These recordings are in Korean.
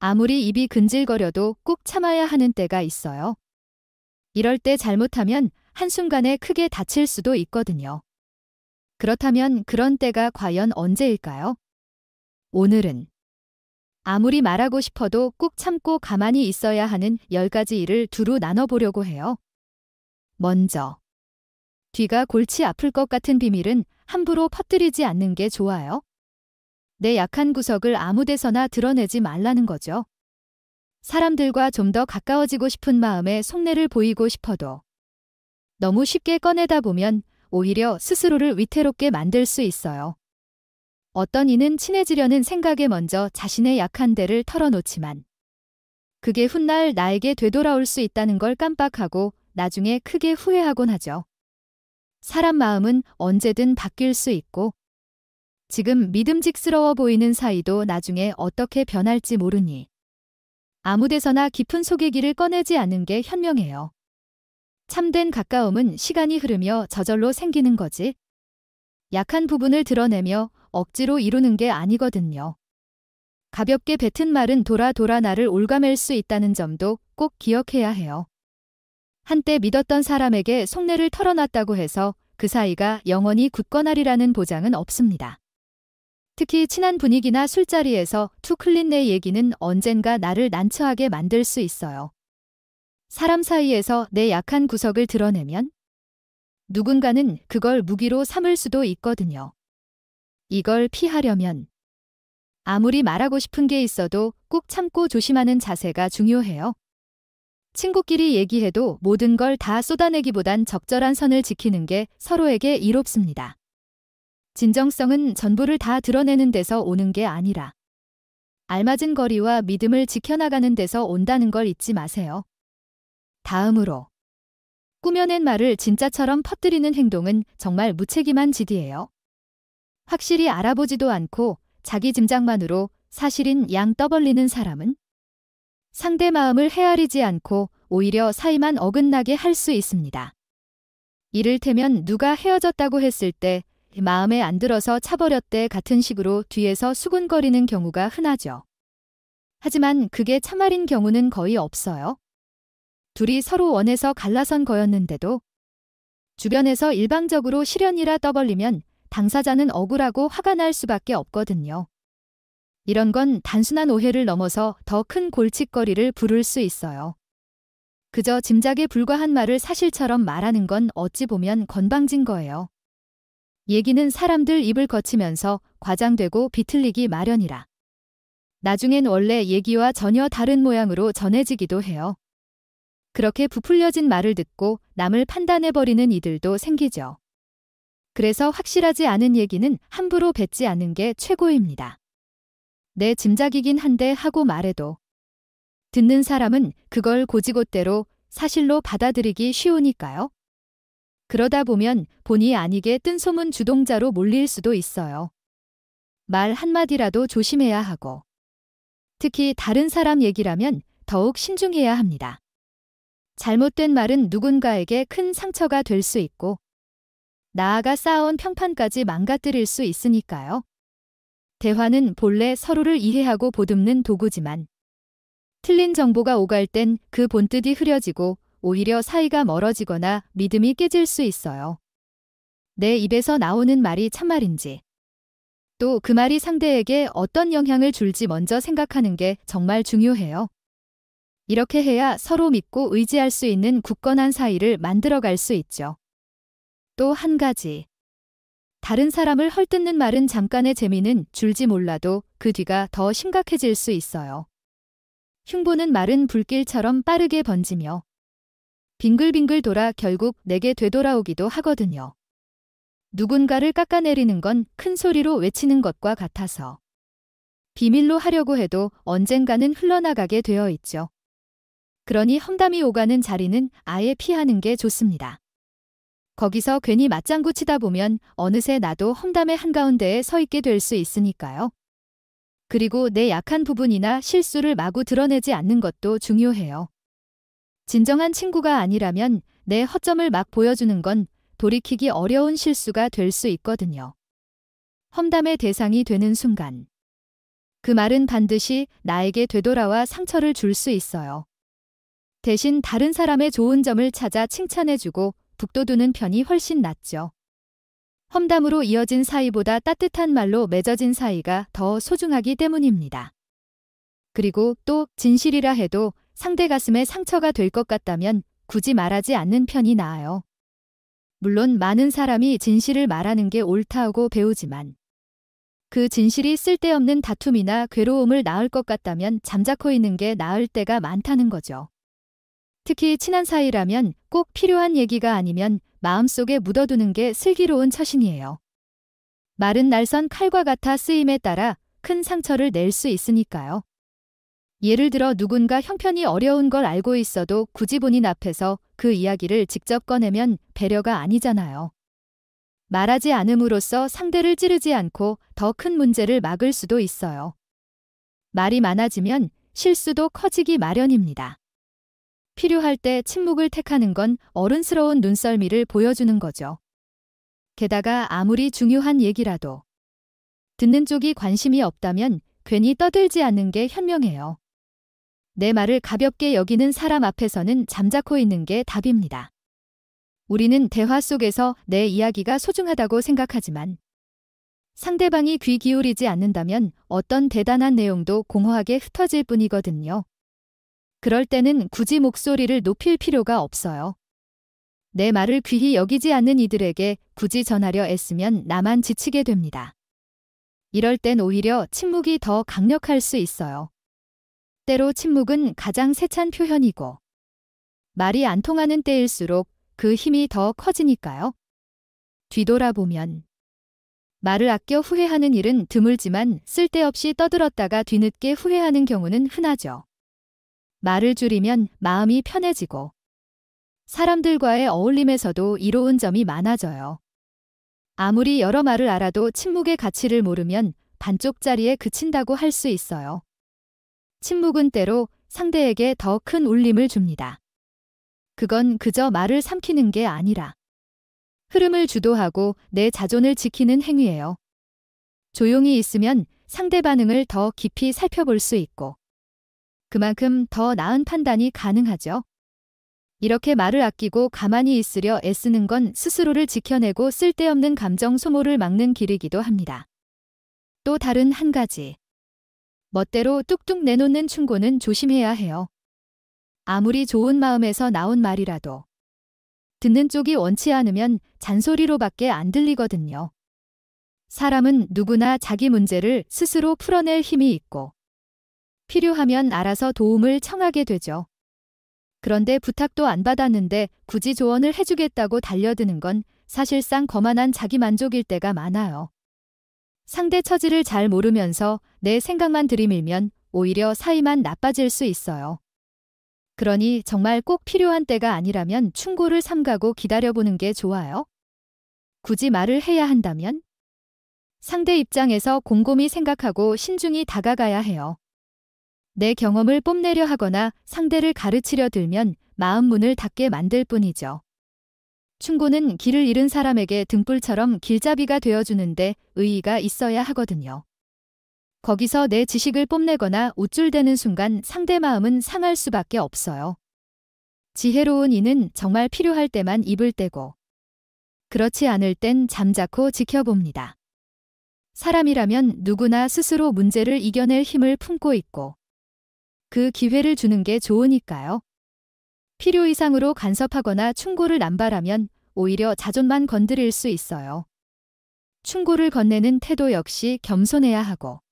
아무리 입이 근질거려도 꾹 참아야 하는 때가 있어요. 이럴 때 잘못하면 한순간에 크게 다칠 수도 있거든요. 그렇다면 그런 때가 과연 언제일까요? 오늘은 아무리 말하고 싶어도 꾹 참고 가만히 있어야 하는 10가지 일을 두루 나눠보려고 해요. 먼저, 뒤가 골치 아플 것 같은 비밀은 함부로 퍼뜨리지 않는 게 좋아요. 내 약한 구석을 아무 데서나 드러내지 말라는 거죠. 사람들과 좀 더 가까워지고 싶은 마음에 속내를 보이고 싶어도 너무 쉽게 꺼내다 보면 오히려 스스로를 위태롭게 만들 수 있어요. 어떤 이는 친해지려는 생각에 먼저 자신의 약한 데를 털어놓지만 그게 훗날 나에게 되돌아올 수 있다는 걸 깜빡하고 나중에 크게 후회하곤 하죠. 사람 마음은 언제든 바뀔 수 있고 지금 믿음직스러워 보이는 사이도 나중에 어떻게 변할지 모르니 아무 데서나 깊은 속얘기를 꺼내지 않는 게 현명해요. 참된 가까움은 시간이 흐르며 저절로 생기는 거지. 약한 부분을 드러내며 억지로 이루는 게 아니거든요. 가볍게 뱉은 말은 돌아 나를 올가맬 수 있다는 점도 꼭 기억해야 해요. 한때 믿었던 사람에게 속내를 털어놨다고 해서 그 사이가 영원히 굳건하리라는 보장은 없습니다. 특히 친한 분위기나 술자리에서 툭 흘린 내 얘기는 언젠가 나를 난처하게 만들 수 있어요. 사람 사이에서 내 약한 구석을 드러내면 누군가는 그걸 무기로 삼을 수도 있거든요. 이걸 피하려면 아무리 말하고 싶은 게 있어도 꾹 참고 조심하는 자세가 중요해요. 친구끼리 얘기해도 모든 걸 다 쏟아내기보단 적절한 선을 지키는 게 서로에게 이롭습니다. 진정성은 전부를 다 드러내는 데서 오는 게 아니라 알맞은 거리와 믿음을 지켜나가는 데서 온다는 걸 잊지 마세요. 다음으로 꾸며낸 말을 진짜처럼 퍼뜨리는 행동은 정말 무책임한 짓이에요. 확실히 알아보지도 않고 자기 짐작만으로 사실인 양 떠벌리는 사람은 상대 마음을 헤아리지 않고 오히려 사이만 어긋나게 할 수 있습니다. 이를테면 누가 헤어졌다고 했을 때 마음에 안 들어서 차버렸대 같은 식으로 뒤에서 수군거리는 경우가 흔하죠. 하지만 그게 참말인 경우는 거의 없어요. 둘이 서로 원해서 갈라선 거였는데도 주변에서 일방적으로 실연이라 떠벌리면 당사자는 억울하고 화가 날 수밖에 없거든요. 이런 건 단순한 오해를 넘어서 더 큰 골칫거리를 부를 수 있어요. 그저 짐작에 불과한 말을 사실처럼 말하는 건 어찌 보면 건방진 거예요. 얘기는 사람들 입을 거치면서 과장되고 비틀리기 마련이라. 나중엔 원래 얘기와 전혀 다른 모양으로 전해지기도 해요. 그렇게 부풀려진 말을 듣고 남을 판단해버리는 이들도 생기죠. 그래서 확실하지 않은 얘기는 함부로 뱉지 않는 게 최고입니다. 내 짐작이긴 한데 하고 말해도 듣는 사람은 그걸 고지곳대로 사실로 받아들이기 쉬우니까요. 그러다 보면 본의 아니게 뜬소문 주동자로 몰릴 수도 있어요. 말 한마디라도 조심해야 하고 특히 다른 사람 얘기라면 더욱 신중해야 합니다. 잘못된 말은 누군가에게 큰 상처가 될 수 있고 나아가 쌓아온 평판까지 망가뜨릴 수 있으니까요. 대화는 본래 서로를 이해하고 보듬는 도구지만 틀린 정보가 오갈 땐 그 본뜻이 흐려지고 오히려 사이가 멀어지거나 믿음이 깨질 수 있어요. 내 입에서 나오는 말이 참말인지 또 그 말이 상대에게 어떤 영향을 줄지 먼저 생각하는 게 정말 중요해요. 이렇게 해야 서로 믿고 의지할 수 있는 굳건한 사이를 만들어갈 수 있죠. 또 한 가지. 다른 사람을 헐뜯는 말은 잠깐의 재미는 줄지 몰라도 그 뒤가 더 심각해질 수 있어요. 흉보는 말은 불길처럼 빠르게 번지며 빙글빙글 돌아 결국 내게 되돌아오기도 하거든요. 누군가를 깎아내리는 건 큰 소리로 외치는 것과 같아서 비밀로 하려고 해도 언젠가는 흘러나가게 되어 있죠. 그러니 험담이 오가는 자리는 아예 피하는 게 좋습니다. 거기서 괜히 맞장구 치다 보면 어느새 나도 험담의 한가운데에 서 있게 될 수 있으니까요. 그리고 내 약한 부분이나 실수를 마구 드러내지 않는 것도 중요해요. 진정한 친구가 아니라면 내 허점을 막 보여주는 건 돌이키기 어려운 실수가 될 수 있거든요. 험담의 대상이 되는 순간 그 말은 반드시 나에게 되돌아와 상처를 줄 수 있어요. 대신 다른 사람의 좋은 점을 찾아 칭찬해주고 북돋우는 편이 훨씬 낫죠. 험담으로 이어진 사이보다 따뜻한 말로 맺어진 사이가 더 소중하기 때문입니다. 그리고 또 진실이라 해도 상대 가슴에 상처가 될 것 같다면 굳이 말하지 않는 편이 나아요. 물론 많은 사람이 진실을 말하는 게 옳다고 배우지만 그 진실이 쓸데없는 다툼이나 괴로움을 낳을 것 같다면 잠자코 있는 게 나을 때가 많다는 거죠. 특히 친한 사이라면 꼭 필요한 얘기가 아니면 마음속에 묻어두는 게 슬기로운 처신이에요. 말은 날선 칼과 같아 쓰임에 따라 큰 상처를 낼 수 있으니까요. 예를 들어 누군가 형편이 어려운 걸 알고 있어도 굳이 본인 앞에서 그 이야기를 직접 꺼내면 배려가 아니잖아요. 말하지 않음으로써 상대를 찌르지 않고 더 큰 문제를 막을 수도 있어요. 말이 많아지면 실수도 커지기 마련입니다. 필요할 때 침묵을 택하는 건 어른스러운 눈썰미를 보여주는 거죠. 게다가 아무리 중요한 얘기라도 듣는 쪽이 관심이 없다면 괜히 떠들지 않는 게 현명해요. 내 말을 가볍게 여기는 사람 앞에서는 잠자코 있는 게 답입니다. 우리는 대화 속에서 내 이야기가 소중하다고 생각하지만 상대방이 귀 기울이지 않는다면 어떤 대단한 내용도 공허하게 흩어질 뿐이거든요. 그럴 때는 굳이 목소리를 높일 필요가 없어요. 내 말을 귀히 여기지 않는 이들에게 굳이 전하려 애쓰면 나만 지치게 됩니다. 이럴 땐 오히려 침묵이 더 강력할 수 있어요. 때로 침묵은 가장 세찬 표현이고 말이 안 통하는 때일수록 그 힘이 더 커지니까요. 뒤돌아보면 말을 아껴 후회하는 일은 드물지만 쓸데없이 떠들었다가 뒤늦게 후회하는 경우는 흔하죠. 말을 줄이면 마음이 편해지고 사람들과의 어울림에서도 이로운 점이 많아져요. 아무리 여러 말을 알아도 침묵의 가치를 모르면 반쪽짜리에 그친다고 할 수 있어요. 침묵은 때로 상대에게 더 큰 울림을 줍니다. 그건 그저 말을 삼키는 게 아니라 흐름을 주도하고 내 자존을 지키는 행위예요. 조용히 있으면 상대 반응을 더 깊이 살펴볼 수 있고 그만큼 더 나은 판단이 가능하죠. 이렇게 말을 아끼고 가만히 있으려 애쓰는 건 스스로를 지켜내고 쓸데없는 감정 소모를 막는 길이기도 합니다. 또 다른 한 가지. 멋대로 뚝뚝 내놓는 충고는 조심해야 해요. 아무리 좋은 마음에서 나온 말이라도 듣는 쪽이 원치 않으면 잔소리로밖에 안 들리거든요. 사람은 누구나 자기 문제를 스스로 풀어낼 힘이 있고 필요하면 알아서 도움을 청하게 되죠. 그런데 부탁도 안 받았는데 굳이 조언을 해주겠다고 달려드는 건 사실상 거만한 자기만족일 때가 많아요. 상대 처지를 잘 모르면서 내 생각만 들이밀면 오히려 사이만 나빠질 수 있어요. 그러니 정말 꼭 필요한 때가 아니라면 충고를 삼가고 기다려보는 게 좋아요. 굳이 말을 해야 한다면 상대 입장에서 곰곰이 생각하고 신중히 다가가야 해요. 내 경험을 뽐내려 하거나 상대를 가르치려 들면 마음 문을 닫게 만들 뿐이죠. 충고는 길을 잃은 사람에게 등불처럼 길잡이가 되어주는데 의의가 있어야 하거든요. 거기서 내 지식을 뽐내거나 우쭐대는 순간 상대 마음은 상할 수밖에 없어요. 지혜로운 이는 정말 필요할 때만 입을 떼고 그렇지 않을 땐 잠자코 지켜봅니다. 사람이라면 누구나 스스로 문제를 이겨낼 힘을 품고 있고 그 기회를 주는 게 좋으니까요. 필요 이상으로 간섭하거나 충고를 남발하면 오히려 자존만 건드릴 수 있어요. 충고를 건네는 태도 역시 겸손해야 하고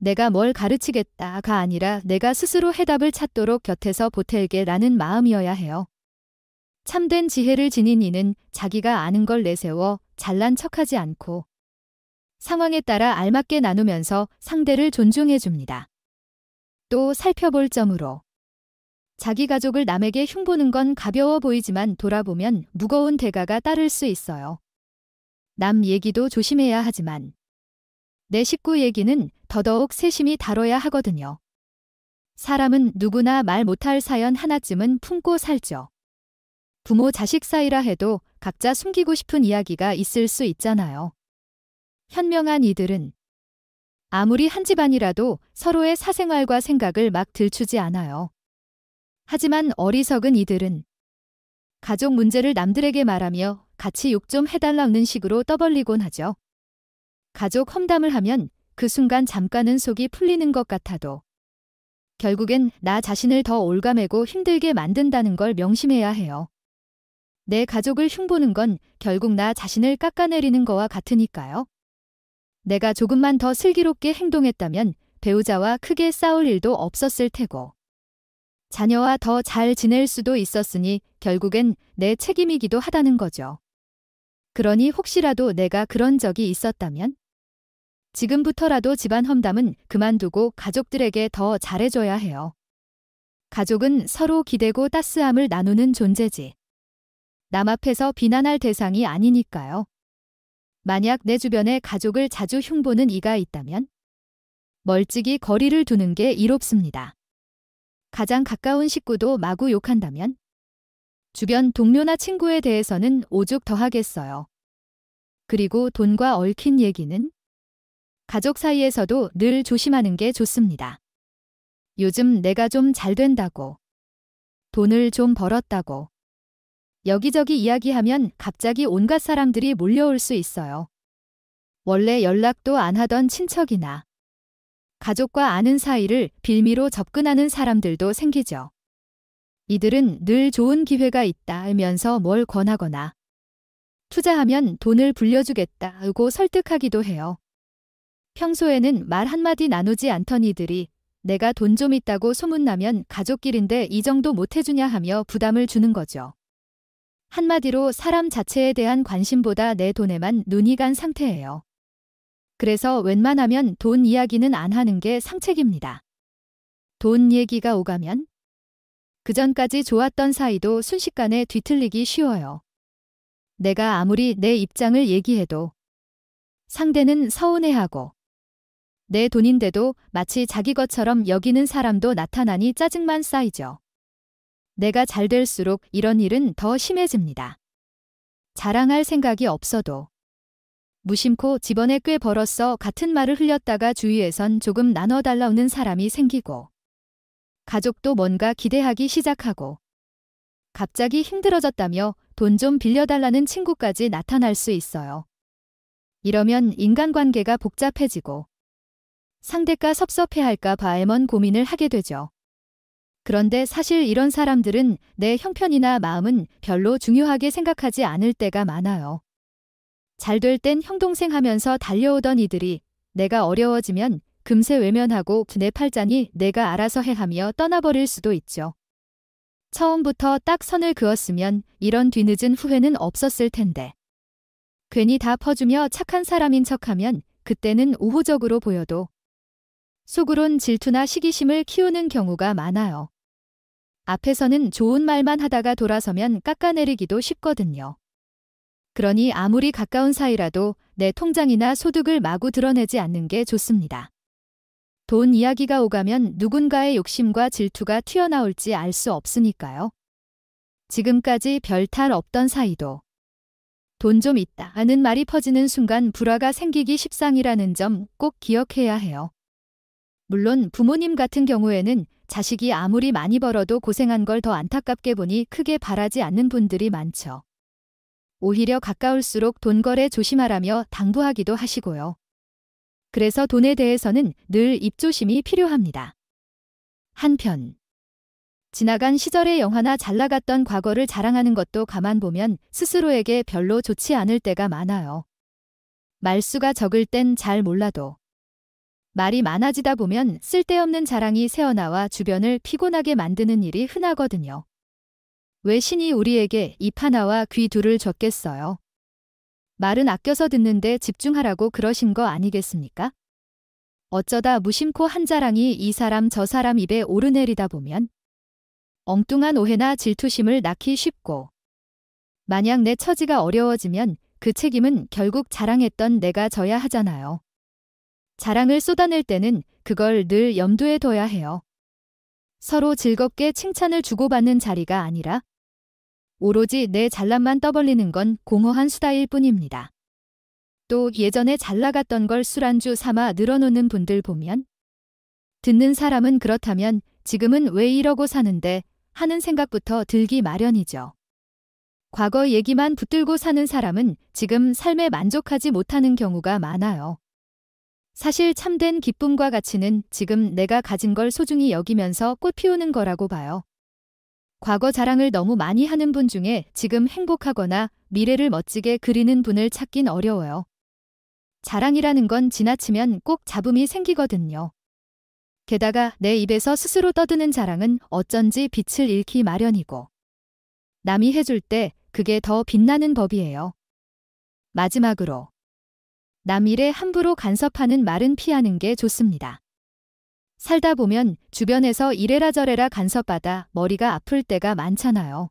내가 뭘 가르치겠다가 아니라 내가 스스로 해답을 찾도록 곁에서 보탤게라는 마음이어야 해요. 참된 지혜를 지닌 이는 자기가 아는 걸 내세워 잘난 척하지 않고 상황에 따라 알맞게 나누면서 상대를 존중해 줍니다. 또 살펴볼 점으로 자기 가족을 남에게 흉보는 건 가벼워 보이지만 돌아보면 무거운 대가가 따를 수 있어요. 남 얘기도 조심해야 하지만 내 식구 얘기는 더더욱 세심히 다뤄야 하거든요. 사람은 누구나 말 못할 사연 하나쯤은 품고 살죠. 부모 자식 사이라 해도 각자 숨기고 싶은 이야기가 있을 수 있잖아요. 현명한 이들은 아무리 한 집안이라도 서로의 사생활과 생각을 막 들추지 않아요. 하지만 어리석은 이들은 가족 문제를 남들에게 말하며 같이 욕 좀 해달라는 식으로 떠벌리곤 하죠. 가족 험담을 하면 그 순간 잠깐은 속이 풀리는 것 같아도 결국엔 나 자신을 더 올가매고 힘들게 만든다는 걸 명심해야 해요. 내 가족을 흉보는 건 결국 나 자신을 깎아내리는 거와 같으니까요. 내가 조금만 더 슬기롭게 행동했다면 배우자와 크게 싸울 일도 없었을 테고 자녀와 더 잘 지낼 수도 있었으니 결국엔 내 책임이기도 하다는 거죠. 그러니 혹시라도 내가 그런 적이 있었다면 지금부터라도 집안 험담은 그만두고 가족들에게 더 잘해줘야 해요. 가족은 서로 기대고 따스함을 나누는 존재지. 남 앞에서 비난할 대상이 아니니까요. 만약 내 주변에 가족을 자주 흉보는 이가 있다면 멀찍이 거리를 두는 게 이롭습니다. 가장 가까운 식구도 마구 욕한다면 주변 동료나 친구에 대해서는 오죽 더 하겠어요. 그리고 돈과 얽힌 얘기는 가족 사이에서도 늘 조심하는 게 좋습니다. 요즘 내가 좀 잘 된다고, 돈을 좀 벌었다고, 여기저기 이야기하면 갑자기 온갖 사람들이 몰려올 수 있어요. 원래 연락도 안 하던 친척이나 가족과 아는 사이를 빌미로 접근하는 사람들도 생기죠. 이들은 늘 좋은 기회가 있다 하면서 뭘 권하거나 투자하면 돈을 불려주겠다고 설득하기도 해요. 평소에는 말 한마디 나누지 않던 이들이 내가 돈 좀 있다고 소문나면 가족끼린데 이 정도 못해주냐 하며 부담을 주는 거죠. 한마디로 사람 자체에 대한 관심보다 내 돈에만 눈이 간 상태예요. 그래서 웬만하면 돈 이야기는 안 하는 게 상책입니다. 돈 얘기가 오가면 그전까지 좋았던 사이도 순식간에 뒤틀리기 쉬워요. 내가 아무리 내 입장을 얘기해도 상대는 서운해하고 내 돈인데도 마치 자기 것처럼 여기는 사람도 나타나니 짜증만 쌓이죠. 내가 잘 될수록 이런 일은 더 심해집니다. 자랑할 생각이 없어도 무심코 집안에 꽤 벌었어 같은 말을 흘렸다가 주위에선 조금 나눠달라는 사람이 생기고 가족도 뭔가 기대하기 시작하고 갑자기 힘들어졌다며 돈 좀 빌려달라는 친구까지 나타날 수 있어요. 이러면 인간관계가 복잡해지고 상대가 섭섭해할까 봐 애먼 고민을 하게 되죠. 그런데 사실 이런 사람들은 내 형편이나 마음은 별로 중요하게 생각하지 않을 때가 많아요. 잘 될 땐 형동생 하면서 달려오던 이들이 내가 어려워지면 금세 외면하고 내 팔자니 내가 알아서 해 하며 떠나버릴 수도 있죠. 처음부터 딱 선을 그었으면 이런 뒤늦은 후회는 없었을 텐데. 괜히 다 퍼주며 착한 사람인 척하면 그때는 우호적으로 보여도 속으론 질투나 시기심을 키우는 경우가 많아요. 앞에서는 좋은 말만 하다가 돌아서면 깎아내리기도 쉽거든요. 그러니 아무리 가까운 사이라도 내 통장이나 소득을 마구 드러내지 않는 게 좋습니다. 돈 이야기가 오가면 누군가의 욕심과 질투가 튀어나올지 알 수 없으니까요. 지금까지 별 탈 없던 사이도 돈 좀 있다 하는 말이 퍼지는 순간 불화가 생기기 십상이라는 점 꼭 기억해야 해요. 물론 부모님 같은 경우에는 자식이 아무리 많이 벌어도 고생한 걸 더 안타깝게 보니 크게 바라지 않는 분들이 많죠. 오히려 가까울수록 돈 거래 조심하라며 당부하기도 하시고요. 그래서 돈에 대해서는 늘 입조심이 필요합니다. 한편 지나간 시절의 영화나 잘나갔던 과거를 자랑하는 것도 가만 보면 스스로에게 별로 좋지 않을 때가 많아요. 말수가 적을 땐 잘 몰라도 말이 많아지다 보면 쓸데없는 자랑이 새어나와 주변을 피곤하게 만드는 일이 흔하거든요. 왜 신이 우리에게 입 하나와 귀 둘을 줬겠어요? 말은 아껴서 듣는데 집중하라고 그러신 거 아니겠습니까? 어쩌다 무심코 한 자랑이 이 사람 저 사람 입에 오르내리다 보면 엉뚱한 오해나 질투심을 낳기 쉽고 만약 내 처지가 어려워지면 그 책임은 결국 자랑했던 내가 져야 하잖아요. 자랑을 쏟아낼 때는 그걸 늘 염두에 둬야 해요. 서로 즐겁게 칭찬을 주고받는 자리가 아니라 오로지 내 잘남만 떠벌리는 건 공허한 수다일 뿐입니다. 또 예전에 잘 나갔던 걸 술안주 삼아 늘어놓는 분들 보면 듣는 사람은 그렇다면 지금은 왜 이러고 사는데 하는 생각부터 들기 마련이죠. 과거 얘기만 붙들고 사는 사람은 지금 삶에 만족하지 못하는 경우가 많아요. 사실 참된 기쁨과 가치는 지금 내가 가진 걸 소중히 여기면서 꽃 피우는 거라고 봐요. 과거 자랑을 너무 많이 하는 분 중에 지금 행복하거나 미래를 멋지게 그리는 분을 찾긴 어려워요. 자랑이라는 건 지나치면 꼭 잡음이 생기거든요. 게다가 내 입에서 스스로 떠드는 자랑은 어쩐지 빛을 잃기 마련이고 남이 해줄 때 그게 더 빛나는 법이에요. 마지막으로 남 일에 함부로 간섭하는 말은 피하는 게 좋습니다. 살다 보면 주변에서 이래라 저래라 간섭받아 머리가 아플 때가 많잖아요.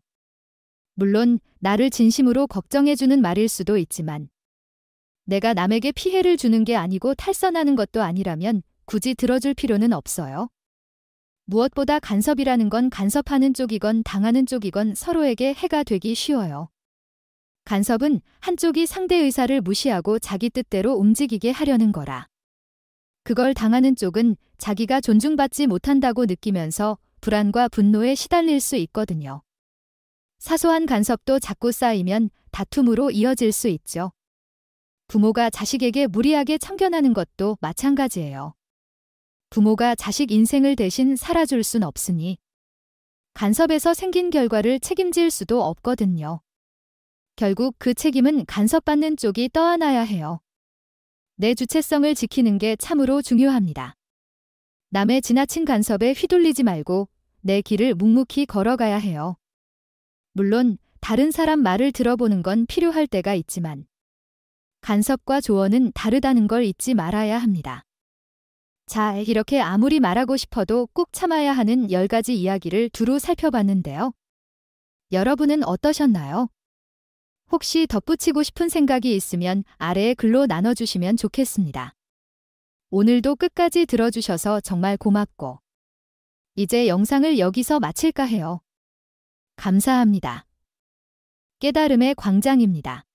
물론 나를 진심으로 걱정해주는 말일 수도 있지만 내가 남에게 피해를 주는 게 아니고 탈선하는 것도 아니라면 굳이 들어줄 필요는 없어요. 무엇보다 간섭이라는 건 간섭하는 쪽이건 당하는 쪽이건 서로에게 해가 되기 쉬워요. 간섭은 한쪽이 상대 의사를 무시하고 자기 뜻대로 움직이게 하려는 거라. 그걸 당하는 쪽은 자기가 존중받지 못한다고 느끼면서 불안과 분노에 시달릴 수 있거든요. 사소한 간섭도 자꾸 쌓이면 다툼으로 이어질 수 있죠. 부모가 자식에게 무리하게 참견하는 것도 마찬가지예요. 부모가 자식 인생을 대신 살아줄 순 없으니 간섭에서 생긴 결과를 책임질 수도 없거든요. 결국 그 책임은 간섭받는 쪽이 떠안아야 해요. 내 주체성을 지키는 게 참으로 중요합니다. 남의 지나친 간섭에 휘둘리지 말고 내 길을 묵묵히 걸어가야 해요. 물론 다른 사람 말을 들어보는 건 필요할 때가 있지만 간섭과 조언은 다르다는 걸 잊지 말아야 합니다. 자, 이렇게 아무리 말하고 싶어도 꼭 참아야 하는 10가지 이야기를 두루 살펴봤는데요. 여러분은 어떠셨나요? 혹시 덧붙이고 싶은 생각이 있으면 아래에 글로 나눠주시면 좋겠습니다. 오늘도 끝까지 들어주셔서 정말 고맙고 이제 영상을 여기서 마칠까 해요. 감사합니다. 깨달음의 광장입니다.